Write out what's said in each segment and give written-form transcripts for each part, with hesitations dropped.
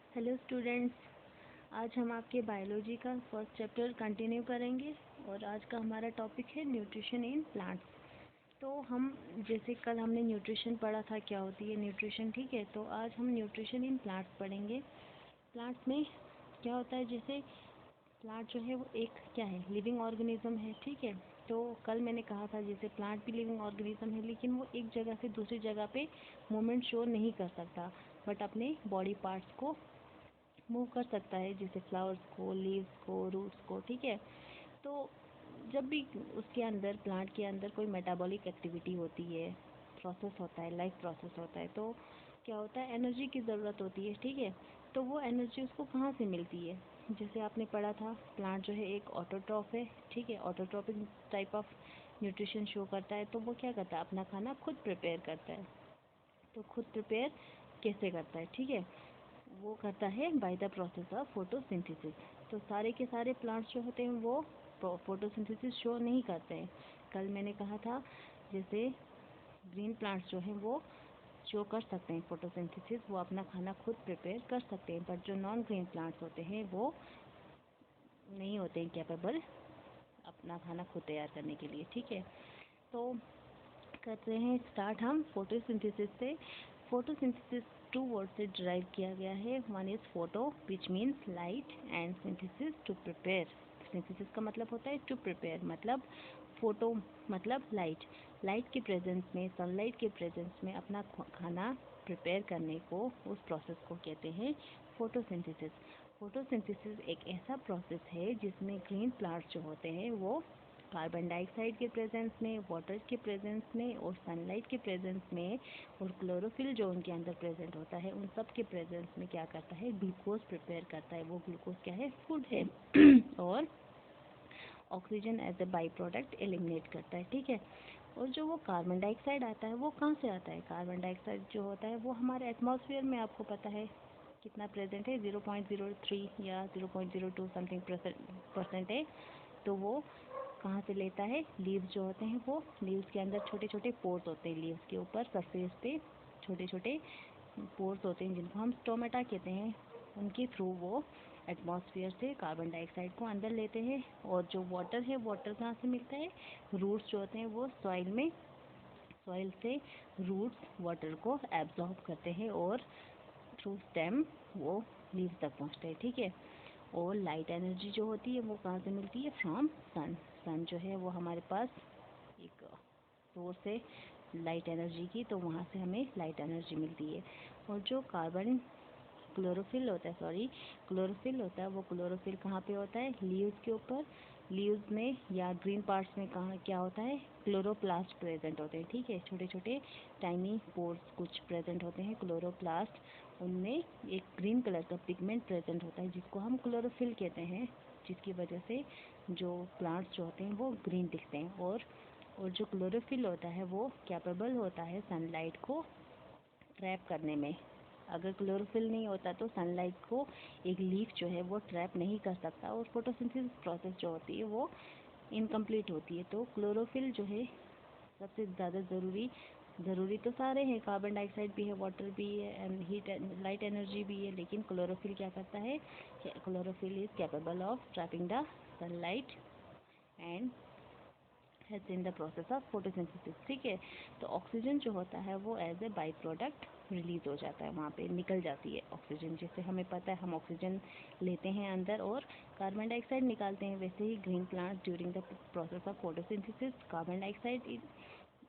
Hello students, आज हम आपके बायोलॉजी का फर्स्ट चैप्टर कंटिन्यू करेंगे और आज का हमारा टॉपिक है न्यूट्रिशन इन प्लांट्स। तो हम जैसे कल हमने न्यूट्रिशन पढ़ा था, क्या होती है न्यूट्रिशन, ठीक है। तो आज हम न्यूट्रिशन इन प्लांट्स पढ़ेंगे। प्लांट्स में क्या होता है, जैसे प्लांट जो है वो एक क्या है, लिविंग ऑर्गेनिज्म है, ठीक है। तो कल मैंने कहा था जैसे प्लांट भी लिविंग ऑर्गेनिज्म है, लेकिन वो एक जगह से दूसरी जगह पे मूवमेंट शो नहीं कर सकता, बट अपने बॉडी पार्ट्स को मूव कर सकता है, जैसे फ्लावर्स को, लीव्स को, रूट्स को, ठीक है। तो जब भी उसके अंदर, प्लांट के अंदर कोई मेटाबॉलिक एक्टिविटी होती है, प्रोसेस होता है, लाइफ प्रोसेस होता है, तो क्या होता है, एनर्जी की ज़रूरत होती है, ठीक है। तो वो एनर्जी उसको कहाँ से मिलती है, जैसे आपने पढ़ा था प्लांट जो है एक ऑटोट्रॉफ है, ठीक है। Autotrophic type of nutrition show करता है। तो वो क्या करता है, अपना खाना खुद प्रिपेयर करता है। तो खुद प्रिपेयर कैसे करता है, ठीक है, वो करता है by the process of photosynthesis. तो सारे के सारे प्लांट्स जो होते हैं वो फोटोसिंथेसिस शो नहीं करते हैं। कल मैंने कहा था जैसे ग्रीन प्लांट्स जो हैं वो शो कर सकते हैं फोटोसिंथेसिस, वो अपना खाना खुद प्रिपेयर कर सकते हैं, बट जो नॉन ग्रीन प्लांट्स होते हैं वो नहीं होते हैं कैपेबल अपना खाना खुद तैयार करने के लिए, ठीक है। तो करते हैं स्टार्ट हम फोटोसिंथेसिस से। फोटोसिंथेसिस टू वर्ड से डिराइव किया गया है। One is photo which means light and synthesis to prepare. Synthesis का मतलब होता है टू प्रिपेयर, मतलब फोटो मतलब लाइट, लाइट के प्रेजेंस में, सनलाइट के प्रेजेंस में अपना खाना प्रिपेयर करने को, उस प्रोसेस को कहते हैं फोटोसिंथेसिस। फोटोसिंथेसिस एक ऐसा प्रोसेस है जिसमें ग्रीन प्लांट्स जो होते हैं वो कार्बन डाइऑक्साइड के प्रेजेंस में, वाटर के प्रेजेंस में और सनलाइट के प्रेजेंस में और क्लोरोफिल जो उनके अंदर प्रेजेंट होता है, उन सब के प्रेजेंस में क्या करता है, ग्लूकोज प्रिपेयर करता है। वो ग्लूकोज क्या है, फूड है और oxygen as a by product eliminate करता है, ठीक है। और जो वो कार्बन डाइऑक्साइड आता है वो कहाँ से आता है, कार्बन डाइऑक्साइड जो होता है वो हमारे एटमॉस्फेयर में, आपको पता है कितना प्रेजेंट है, 0.03 या 0.02 समथिंग परसेंट है। तो वो कहाँ से लेता है, लीव्स जो होते हैं, वो लीव्स के अंदर छोटे छोटे पोर्स होते हैं, लीव्स के ऊपर सरफेस पे छोटे छोटे पोर्स होते हैं जिनको हम स्टोमेटा कहते हैं। उनके थ्रू वो एटमॉस्फेयर से कार्बन डाइऑक्साइड को अंदर लेते हैं। और जो वाटर है, वाटर कहाँ से मिलता है, रूट्स जो होते हैं वो सॉइल में, सॉइल से रूट्स वाटर को एब्जॉर्ब करते हैं और थ्रू स्टेम वो लीव्स तक पहुँचते हैं, ठीक है। और लाइट एनर्जी जो होती है वो कहाँ से मिलती है, फ्रॉम सन। सन जो है वो हमारे पास एक सोर्स है लाइट एनर्जी की, तो वहाँ से हमें लाइट एनर्जी मिलती है। और जो कार्बन क्लोरोफिल होता है, क्लोरोफिल होता है, वो क्लोरोफिल कहाँ पे होता है, लीव्स के ऊपर। लीव्स में या ग्रीन पार्ट्स में कहाँ क्या होता है, क्लोरोप्लास्ट प्रेजेंट होते हैं, ठीक है। छोटे छोटे टाइनी पोर्स कुछ प्रेजेंट होते हैं, क्लोरोप्लास्ट। उनमें एक ग्रीन कलर का पिगमेंट प्रेजेंट होता है जिसको हम क्लोरोफिल कहते हैं, जिसकी वजह से जो प्लांट्स जो होते हैं वो ग्रीन दिखते हैं। और जो क्लोरोफिल होता है वो कैपेबल होता है सनलाइट को ट्रैप करने में। अगर क्लोरोफिल नहीं होता तो सनलाइट को एक लीफ जो है वो ट्रैप नहीं कर सकता और फोटोसिंथेसिस प्रोसेस जो होती है वो इनकम्प्लीट होती है। तो क्लोरोफिल जो है सबसे ज़्यादा ज़रूरी तो सारे हैं, कार्बन डाइऑक्साइड भी है, वाटर भी है एंड हीट लाइट एनर्जी भी है, लेकिन क्लोरोफिल क्या करता है, chlorophyll is capable of trapping the sunlight and help in the process of photosynthesis, ठीक है। तो ऑक्सीजन जो होता है वो as a by product release हो जाता है, वहाँ पे निकल जाती है ऑक्सीजन। जैसे हमें पता है हम ऑक्सीजन लेते हैं अंदर और कार्बन डाइऑक्साइड निकालते हैं, वैसे ही green plant during the process of photosynthesis carbon dioxide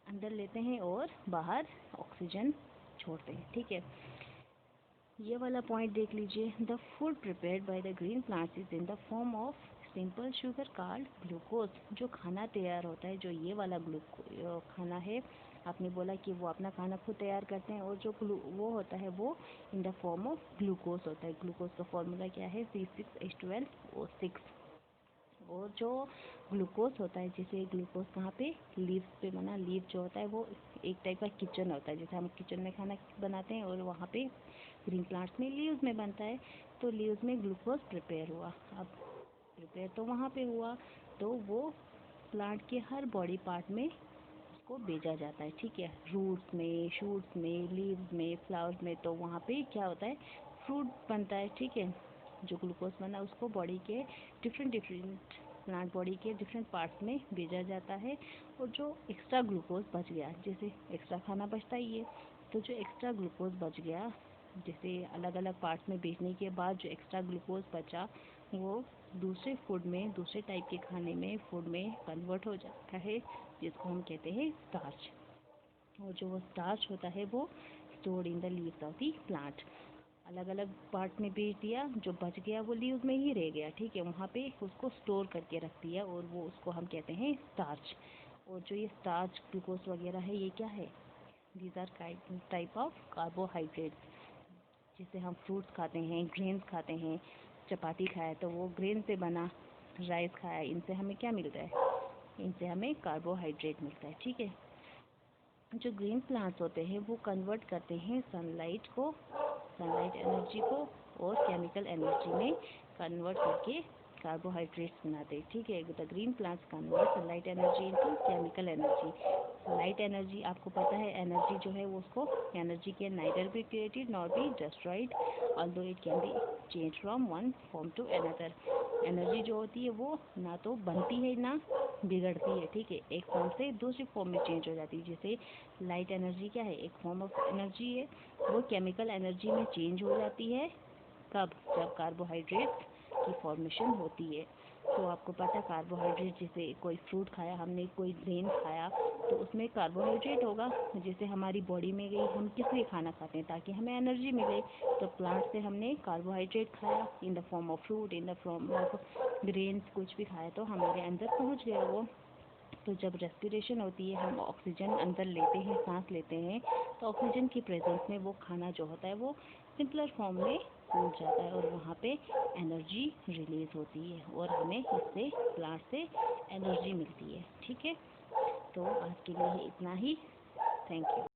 अंदर लेते हैं और बाहर ऑक्सीजन छोड़ते हैं, ठीक है। ये वाला पॉइंट देख लीजिए, the food prepared by the green plants is in the form of simple sugar card glucose. जो खाना तैयार होता है, जो ये वाला खाना है, आपने बोला कि वो अपना खाना खुद तैयार करते हैं, और जो वो होता है वो in the form of glucose होता है। ग्लूकोज का फॉर्मूला क्या है, C6H12O6। और जो ग्लूकोज होता है, जैसे ग्लूकोज कहाँ पे, लीव्स पे बना। लीव जो होता है वो एक टाइप का किचन होता है, जैसे हम किचन में खाना बनाते हैं और वहाँ पे ग्रीन प्लांट्स में लीव्स में बनता है। तो लीव्स में ग्लूकोज प्रिपेयर हुआ, अब प्रिपेयर तो वहाँ पे हुआ, तो वो प्लांट के हर बॉडी पार्ट में उसको भेजा जाता है, ठीक है। रूट्स में, शूट्स में, लीव्स में, फ्लावर्स में, तो वहाँ पे क्या होता है, फ्रूट बनता है, ठीक है। जो ग्लूकोज बना उसको बॉडी के डिफरेंट प्लांट बॉडी के डिफरेंट पार्ट्स में भेजा जाता है। और जो एक्स्ट्रा ग्लूकोज बच गया, जैसे एक्स्ट्रा खाना बचता ही है, तो जो एक्स्ट्रा ग्लूकोज बच गया, जैसे अलग अलग पार्ट्स में भेजने के बाद जो एक्स्ट्रा ग्लूकोज बचा वो दूसरे फूड में, दूसरे टाइप के खाने में, फूड में कन्वर्ट हो जाता है, जिसको हम कहते हैं स्टार्च। और जो वो स्टार्च होता है वो stored in the leaves of the plant. अलग अलग पार्ट में भेज दिया, जो बच गया वो लीव्स में ही रह गया, ठीक है, वहाँ पे उसको स्टोर करके रख दिया और वो उसको हम कहते हैं स्टार्च। और जो ये स्टार्च ग्लूकोज वगैरह है, ये क्या है? These are type of carbohydrates. जैसे हम फ्रूट्स खाते हैं, ग्रेन्स खाते हैं, चपाती खाए तो वो ग्रेन से बना, राइस खाया, इनसे हमें क्या मिलता है? इनसे हमें कार्बोहाइड्रेट मिलता है, ठीक है। जो ग्रीन प्लांट्स होते हैं वो कन्वर्ट करते हैं सनलाइट एनर्जी को और केमिकल एनर्जी में कन्वर्ट करके कार्बोहाइड्रेट्स बनाते हैं, ठीक है। The green plants convert sunlight energy into chemical energy. Light energy, आपको पता है एनर्जी जो है वो उसको energy can neither be created nor be destroyed although it can be change from one form to another. Energy जो होती है वो ना तो बनती है ना बिगड़ती है, ठीक है, एक फॉर्म से दूसरी फॉर्म में चेंज हो जाती है। जैसे लाइट एनर्जी क्या है? एक फॉर्म ऑफ एनर्जी है, वो केमिकल एनर्जी में चेंज हो जाती है। कब? जब कार्बोहाइड्रेट्स की फॉर्मेशन होती है। तो आपको पता कार्बोहाइड्रेट, जैसे कोई फ्रूट खाया हमने, कोई ग्रेन खाया, तो उसमें कार्बोहाइड्रेट होगा। जैसे हमारी बॉडी में गई, हम किस लिए खाना खाते हैं? ताकि हमें एनर्जी मिले। तो प्लांट से हमने कार्बोहाइड्रेट खाया in the form of fruit, in the form of grains, कुछ भी खाया तो हमारे अंदर पहुंच गया वो। तो जब रेस्पिरेशन होती है, हम ऑक्सीजन अंदर लेते हैं, सांस लेते हैं, तो ऑक्सीजन की प्रेजेंस में वो खाना जो होता है वो सिंपलर फॉर्म में पहुंच जाता है और वहाँ पे एनर्जी रिलीज होती है और हमें इससे प्लांट से एनर्जी मिलती है, ठीक है। तो आज के लिए इतना ही। Thank you.